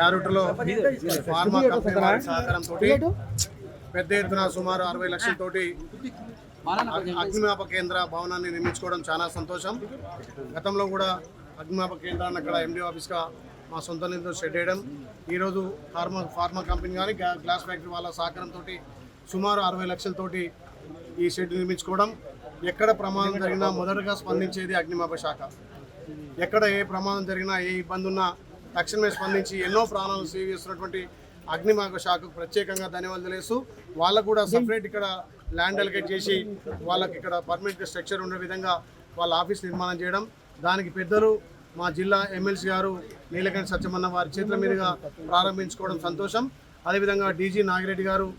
యారుటలో pharma company వారి సహకారంతో పెద్ద ఎత్తున సుమారు 60 లక్షలతోటి అగ్నిమాపక కేంద్ర భవనాన్ని నిర్మించుకోవడం చాలా సంతోషం. గతంలో కూడా అగ్నిమాపక కేంద్రాన్ని అక్కడ ఎండి ఆఫీస్గా మా సొంత నిధులు సెట్ చేయడం, ఈరోజు ఫార్మా కంపెనీ కానీ గ్లాస్ ఫ్యాక్టరీ వాళ్ళ సహకారంతో సుమారు 60 లక్షలతోటి ఈ షెడ్ నిర్మించుకోవడం. ఎక్కడ ప్రమాదం జరిగినా మొదటగా స్పందించేది అగ్నిమాపక శాఖ. ఎక్కడ ఏ ప్రమాదం జరిగినా ఏ ఇబ్బంది ఉన్నా తక్షణమే స్పందించి ఎన్నో ప్రాణాలు సేవ్ చేస్తున్నటువంటి అగ్నిమాపక శాఖకు ప్రత్యేకంగా ధన్యవాదాలు తెలుస్తూ, వాళ్ళకు కూడా సపరేట్ ఇక్కడ ల్యాండ్ అలొకేట్ చేసి వాళ్ళకి ఇక్కడ పర్మనెంట్ స్ట్రక్చర్ ఉండే విధంగా వాళ్ళ ఆఫీస్ నిర్మాణం చేయడం, దానికి పెద్దలు మా జిల్లా ఎమ్మెల్సీ గారు నీలకంఠ సత్యమన్న వారి చేతుల మీదుగా ప్రారంభించుకోవడం సంతోషం. అదేవిధంగా డీజీ నాగిరెడ్డి గారు,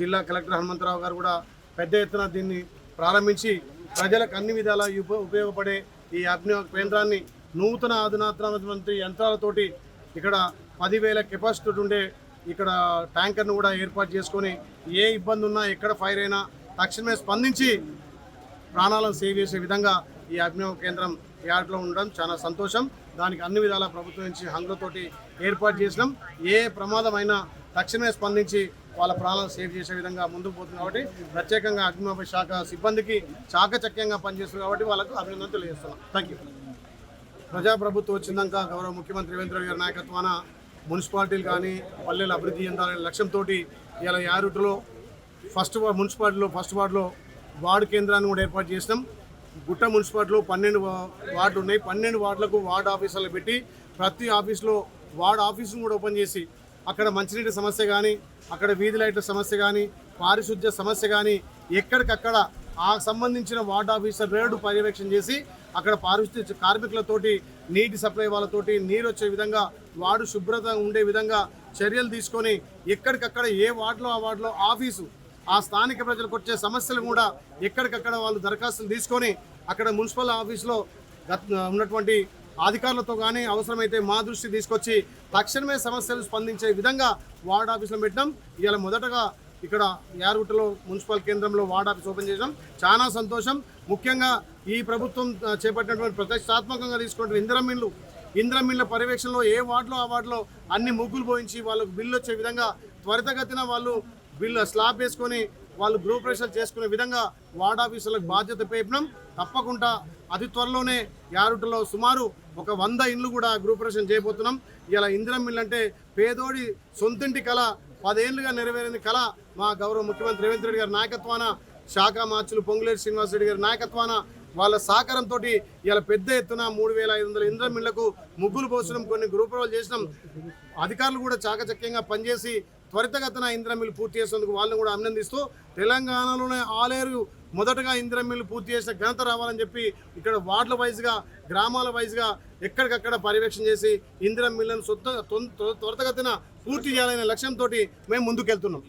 జిల్లా కలెక్టర్ హనుమంతరావు గారు కూడా పెద్ద ఎత్తున దీన్ని ప్రారంభించి ప్రజలకు అన్ని విధాలా ఉపయోగపడే ఈ అగ్నిమాపక కేంద్రాన్ని నూతన అధునాతనటువంటి యంత్రాలతోటి ఇక్కడ 10,000 కెపాసిటీ ఉండే ఇక్కడ ట్యాంకర్ను కూడా ఏర్పాటు చేసుకొని ఏ ఇబ్బంది ఉన్నా ఎక్కడ ఫైర్ అయినా తక్షణమే స్పందించి ప్రాణాలను సేవ్ చేసే విధంగా ఈ అగ్నిమాపక కేంద్రం యార్డ్లో ఉండడం చాలా సంతోషం. దానికి అన్ని విధాల ప్రభుత్వం నుంచి హంగులతోటి ఏర్పాటు చేసినాం. ఏ ప్రమాదం అయినా తక్షణమే స్పందించి వాళ్ళ ప్రాణాలను సేవ్ చేసే విధంగా ముందుకు పోతుంది కాబట్టి ప్రత్యేకంగా అగ్నిమాపక శాఖ సిబ్బందికి చాకచక్యంగా పనిచేస్తుంది కాబట్టి వాళ్ళకు అభినందనలు తెలియజేస్తున్నాం. Thank you. ప్రజాప్రభుత్వం వచ్చినాక గౌరవ ముఖ్యమంత్రి రేవంత్ రెడ్డి గారి నాయకత్వాన మున్సిపాలిటీలు కానీ పల్లెలు అభివృద్ధి చెందాలనే లక్ష్యంతో ఇలా యారుటలో మున్సిపాలిటీలో ఫస్ట్ వార్డులో వార్డు కేంద్రాన్ని కూడా ఏర్పాటు చేసినాం. గుట్ట మున్సిపాలిటీలో 12 వార్డులు ఉన్నాయి. 12 వార్డులకు వార్డు ఆఫీసులు పెట్టి ప్రతి ఆఫీసులో వార్డు ఆఫీసును కూడా ఓపెన్ చేసి అక్కడ మంచినీటి సమస్య కానీ, అక్కడ వీధి లైట్ల సమస్య కానీ, పారిశుద్ధ్య సమస్య కానీ ఎక్కడికక్కడ ఆ సంబంధించిన వార్డు ఆఫీసర్ రేడు పర్యవేక్షణ చేసి అక్కడ పారిశుద్ధ్య కార్మికులతోటి నీటి సప్లై వాళ్ళతోటి నీరు వచ్చే విధంగా వార్డు శుభ్రత ఉండే విధంగా చర్యలు తీసుకొని ఎక్కడికక్కడ ఏ వార్డులో ఆ వార్డులో ఆఫీసు ఆ స్థానిక ప్రజలకు వచ్చే సమస్యలు కూడా ఎక్కడికక్కడ వాళ్ళు దరఖాస్తులు తీసుకొని అక్కడ మున్సిపల్ ఆఫీసులో ఉన్నటువంటి అధికారులతో కానీ అవసరమైతే మా దృష్టి తీసుకొచ్చి తక్షణమే సమస్యలు స్పందించే విధంగా వార్డు ఆఫీసులో పెట్టినాం. ఇవాళ మొదటగా ఇక్కడ యారుగుట్టలో మున్సిపల్ కేంద్రంలో వార్డ్ ఆఫీస్ ఓపెన్ చేసాం. చాలా సంతోషం. ముఖ్యంగా ఈ ప్రభుత్వం చేపట్టినటువంటి ప్రతిష్టాత్మకంగా తీసుకుంటున్న ఇందిరమిన్ల పర్యవేక్షణలో ఏ వార్డులో ఆ వార్డులో అన్ని ముగ్గులు పోయించి వాళ్ళకు బిల్లు వచ్చే విధంగా త్వరితగతిన వాళ్ళు బిల్లు స్లాబ్ వేసుకొని వాళ్ళు గృహప్రవేశాలు చేసుకునే విధంగా వార్డ్ ఆఫీసులకు బాధ్యత పేపడం. తప్పకుండా అతి త్వరలోనే యారుటలో సుమారు ఒక 100 ఇండ్లు కూడా గృహప్రవేశం చేయబోతున్నాం. ఇలా ఇందిరమిన్లు అంటే పేదోడి సొంతింటి కళ 10 ఏళ్లుగా నెరవేరింది కళ మా గౌరవ ముఖ్యమంత్రి రేవంత్ రెడ్డి గారి నాయకత్వాన, శాఖ మార్చులు పొంగులేటి శ్రీనివాస్ రెడ్డి గారి నాయకత్వాన వాళ్ళ సహకారంతో ఇలా పెద్ద ఎత్తున 3,500 ఇందిరమిన్లకు ముగ్గులు పోసడం, కొన్ని గృహప్రవేశాలు చేసినాం. అధికారులు కూడా చాకచక్యంగా పనిచేసి త్వరితగతిన ఇందిరమిల్లు పూర్తి చేసేందుకు వాళ్ళని కూడా అభినందిస్తూ తెలంగాణలోనే ఆలేరు మొదటగా ఇందిరమిల్లు పూర్తి చేసిన ఘనత రావాలని చెప్పి ఇక్కడ వార్డుల వైజ్గా గ్రామాల వైజ్గా ఎక్కడికక్కడ పర్యవేక్షణ చేసి ఇందిరమిల్లను త్వరితగతిన పూర్తి చేయాలనే లక్ష్యంతో మేము ముందుకెళ్తున్నాం.